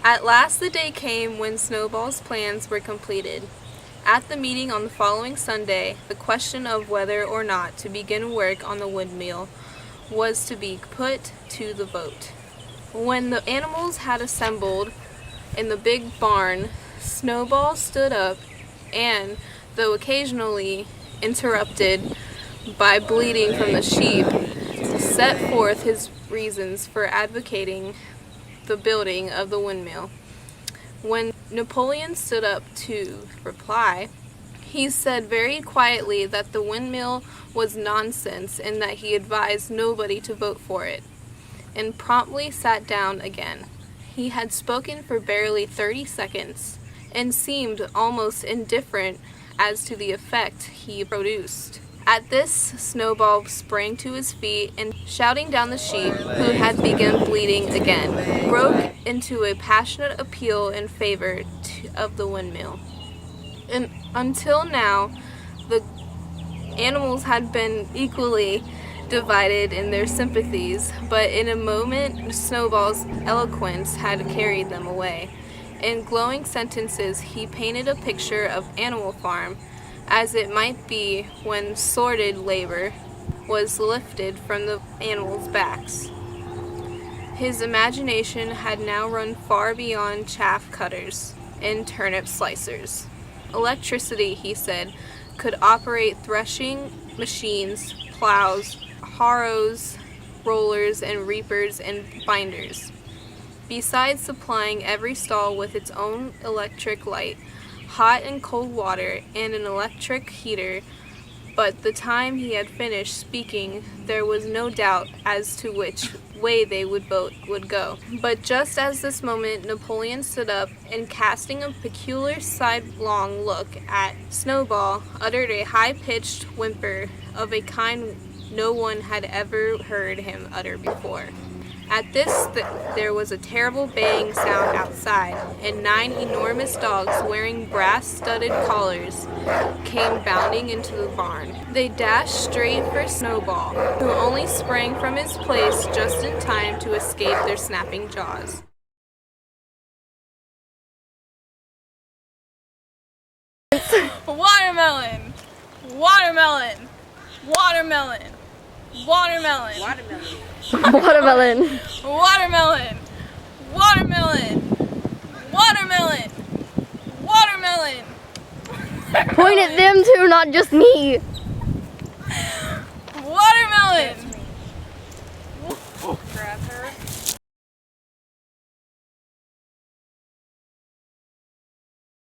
At last the day came when Snowball's plans were completed. At the meeting on the following Sunday, the question of whether or not to begin work on the windmill was to be put to the vote. When the animals had assembled in the big barn, Snowball stood up and, though occasionally interrupted by bleating from the sheep, set forth his reasons for advocating the building of the windmill. When Napoleon stood up to reply, he said very quietly that the windmill was nonsense and that he advised nobody to vote for it, and promptly sat down again. He had spoken for barely 30 seconds and seemed almost indifferent as to the effect he produced. At this, Snowball sprang to his feet and, shouting down the sheep, who had begun bleating again, broke into a passionate appeal in favor of the windmill. And until now, the animals had been equally divided in their sympathies, but in a moment Snowball's eloquence had carried them away. In glowing sentences he painted a picture of Animal Farm as it might be when sordid labor was lifted from the animals' backs. His imagination had now run far beyond chaff cutters and turnip slicers. Electricity, he said, could operate threshing machines, plows, harrows, rollers, and reapers and binders, besides supplying every stall with its own electric light, hot and cold water, and an electric heater. But the time he had finished speaking, there was no doubt as to which way they would go. But just at this moment, Napoleon stood up and, casting a peculiar sidelong look at Snowball, uttered a high-pitched whimper of a kind no one had ever heard him utter before. At this, there was a terrible baying sound outside, and 9 enormous dogs wearing brass-studded collars came bounding into the barn. They dashed straight for Snowball, who only sprang from his place just in time to escape their snapping jaws. Watermelon! Watermelon! Watermelon! Watermelon! Watermelon. Watermelon! Watermelon! Watermelon! Watermelon! Point at them too, not just me.